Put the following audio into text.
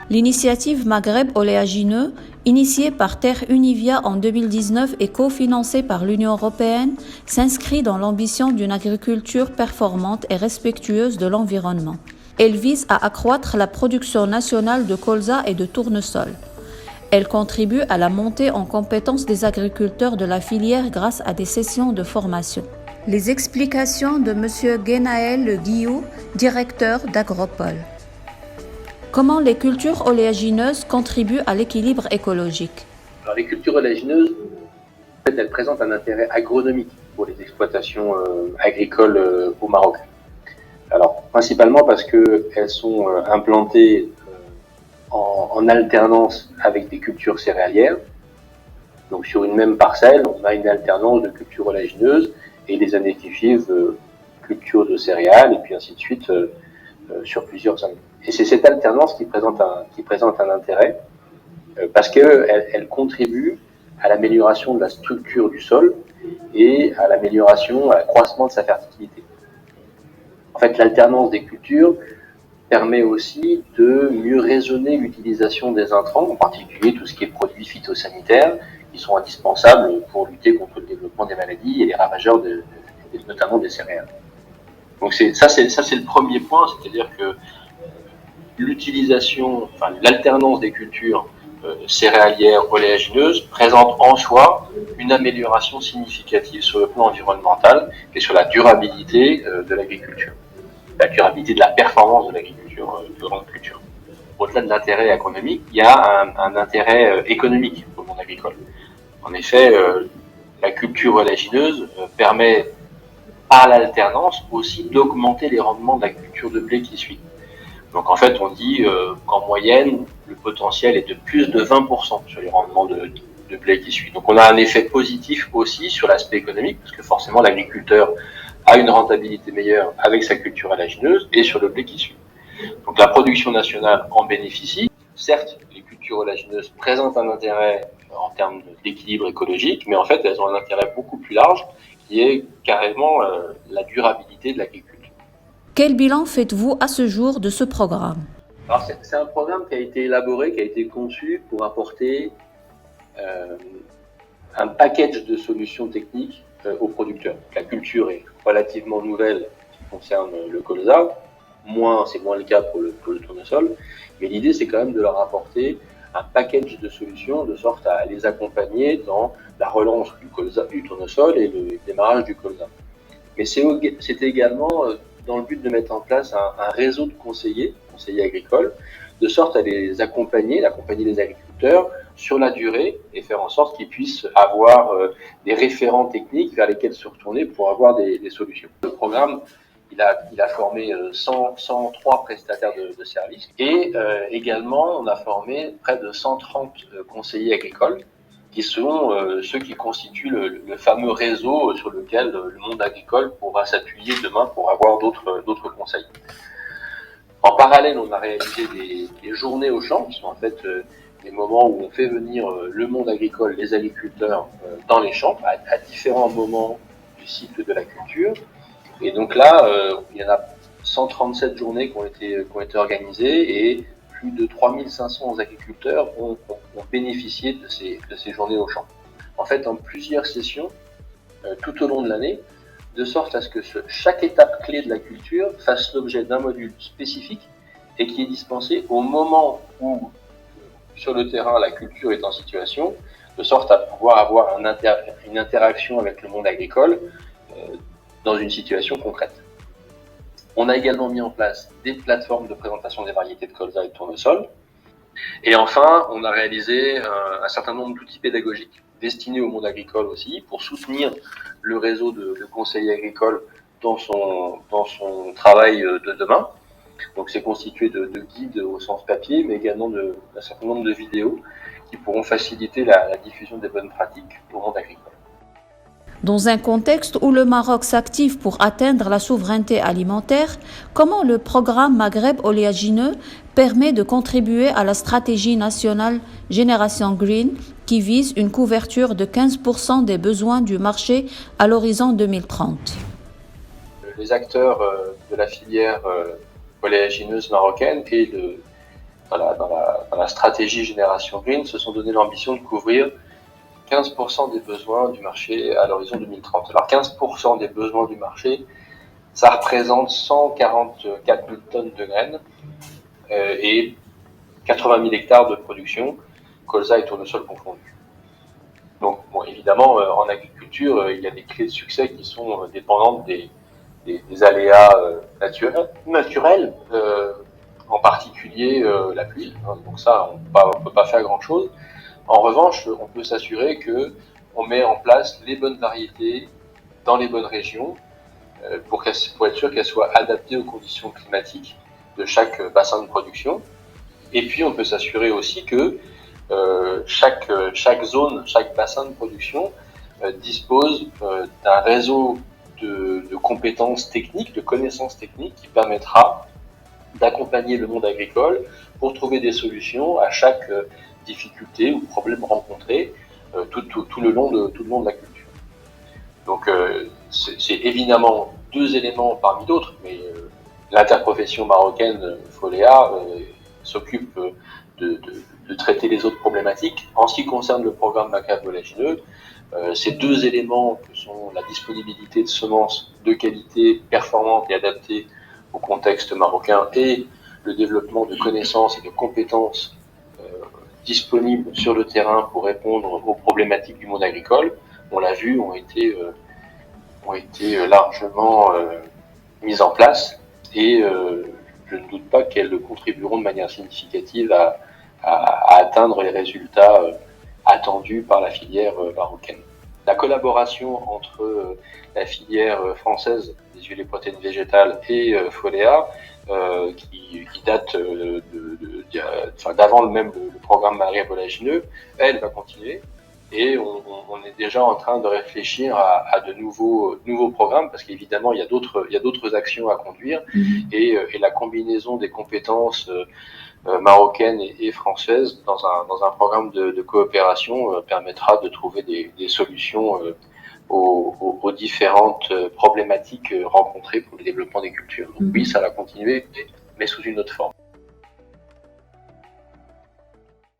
L'initiative Maghreb oléagineux, initiée par Terre Univia en 2019 et cofinancée par l'Union européenne, s'inscrit dans l'ambition d'une agriculture performante et respectueuse de l'environnement. Elle vise à accroître la production nationale de colza et de tournesol. Elle contribue à la montée en compétences des agriculteurs de la filière grâce à des sessions de formation. Les explications de M. Guénaël Guillou, directeur d'Agropole. Comment les cultures oléagineuses contribuent à l'équilibre écologique? Alors, les cultures oléagineuses, en fait, elles présentent un intérêt agronomique pour les exploitations agricoles au Maroc. Alors, principalement parce qu'elles sont implantées en alternance avec des cultures céréalières. Donc, sur une même parcelle, on a une alternance de cultures oléagineuses et les années qui suivent, cultures de céréales, et puis ainsi de suite sur plusieurs années. Et c'est cette alternance qui présente un intérêt parce qu'elle contribue à l'amélioration de la structure du sol et à l'accroissement de sa fertilité. En fait, l'alternance des cultures permet aussi de mieux raisonner l'utilisation des intrants, en particulier tout ce qui est produits phytosanitaires, qui sont indispensables pour lutter contre le développement des maladies et les ravageurs, notamment des céréales. Donc c'est le premier point, c'est-à-dire que l'alternance des cultures céréalières oléagineuses présente en soi une amélioration significative sur le plan environnemental et sur la durabilité de l'agriculture, la durabilité de la performance de l'agriculture, de grande culture. Au-delà de l'intérêt économique, il y a un intérêt économique pour le monde agricole. En effet, la culture oléagineuse permet par l'alternance aussi d'augmenter les rendements de la culture de blé qui suit. Donc en fait, on dit qu'en moyenne, le potentiel est de plus de 20% sur les rendements de blé qui suit. Donc on a un effet positif aussi sur l'aspect économique, parce que forcément l'agriculteur a une rentabilité meilleure avec sa culture oléagineuse et sur le blé qui suit. Donc la production nationale en bénéficie. Certes, les cultures oléagineuses présentent un intérêt en termes d'équilibre écologique, mais en fait elles ont un intérêt beaucoup plus large qui est carrément la durabilité de l'agriculture. Quel bilan faites-vous à ce jour de ce programme? Alors c'est un programme qui a été élaboré, qui a été conçu pour apporter un package de solutions techniques aux producteurs. La culture est relativement nouvelle qui concerne le colza, c'est moins le cas pour le tournesol, mais l'idée c'est quand même de leur apporter un package de solutions de sorte à les accompagner dans la relance du tournesol et le démarrage du colza. Mais c'était également dans le but de mettre en place un réseau de conseillers agricoles, de sorte à accompagner les agriculteurs sur la durée et faire en sorte qu'ils puissent avoir des référents techniques vers lesquels se retourner pour avoir des solutions. Le programme, il a formé 103 prestataires de services et également on a formé près de 130 conseillers agricoles qui sont ceux qui constituent le fameux réseau sur lequel le monde agricole pourra s'appuyer demain pour avoir d'autres conseils. En parallèle, on a réalisé des journées au champ, qui sont en fait des moments où on fait venir le monde agricole, les agriculteurs dans les champs à différents moments du cycle de la culture. Et donc là, il y en a 137 journées qui ont été organisées et plus de 3500 agriculteurs ont bénéficié de ces journées au champ. En fait, en plusieurs sessions tout au long de l'année, de sorte à ce que chaque étape clé de la culture fasse l'objet d'un module spécifique et qui est dispensé au moment où, sur le terrain, la culture est en situation, de sorte à pouvoir avoir une interaction avec le monde agricole dans une situation concrète. On a également mis en place des plateformes de présentation des variétés de colza et de tournesol. Et enfin, on a réalisé un certain nombre d'outils pédagogiques destinés au monde agricole aussi, pour soutenir le réseau de conseillers agricoles dans son travail de demain. Donc c'est constitué de guides au sens papier, mais également d'un certain nombre de vidéos qui pourront faciliter la diffusion des bonnes pratiques au monde agricole. Dans un contexte où le Maroc s'active pour atteindre la souveraineté alimentaire, comment le programme Maghreb oléagineux permet de contribuer à la stratégie nationale Génération Green qui vise une couverture de 15% des besoins du marché à l'horizon 2030? Les acteurs de la filière oléagineuse marocaine et dans la stratégie Génération Green, se sont donné l'ambition de couvrir 15% des besoins du marché à l'horizon 2030. Alors 15% des besoins du marché, ça représente 144 000 tonnes de graines et 80 000 hectares de production, colza et tournesol confondus. Donc, bon, évidemment, en agriculture, il y a des clés de succès qui sont dépendantes des aléas naturels, en particulier la pluie. Donc ça, on peut pas faire grand-chose. En revanche, on peut s'assurer que on met en place les bonnes variétés dans les bonnes régions pour être sûr qu'elles soient adaptées aux conditions climatiques de chaque bassin de production. Et puis, on peut s'assurer aussi que chaque zone, chaque bassin de production dispose d'un réseau de compétences techniques, de connaissances techniques qui permettra d'accompagner le monde agricole pour trouver des solutions à chaque difficulté ou problème rencontré tout le long de la culture. Donc c'est évidemment deux éléments parmi d'autres, mais l'interprofession marocaine Foléa s'occupe de traiter les autres problématiques. En ce qui concerne le programme macabre oléagineux, ces deux éléments que sont la disponibilité de semences de qualité, performantes et adaptées au contexte marocain et le développement de connaissances et de compétences disponibles sur le terrain pour répondre aux problématiques du monde agricole, on l'a vu, ont été largement mises en place et je ne doute pas qu'elles contribueront de manière significative à atteindre les résultats attendus par la filière marocaine. La collaboration entre la filière française des huiles et protéines végétales et Foléa, qui date d'avant le programme macabre oléagineux, elle va continuer. Et on est déjà en train de réfléchir à de nouveaux programmes parce qu'évidemment il y a d'autres actions à conduire et la combinaison des compétences marocaines et françaises dans un programme de coopération permettra de trouver des solutions aux différentes problématiques rencontrées pour le développement des cultures. Donc oui, ça va continuer, mais sous une autre forme.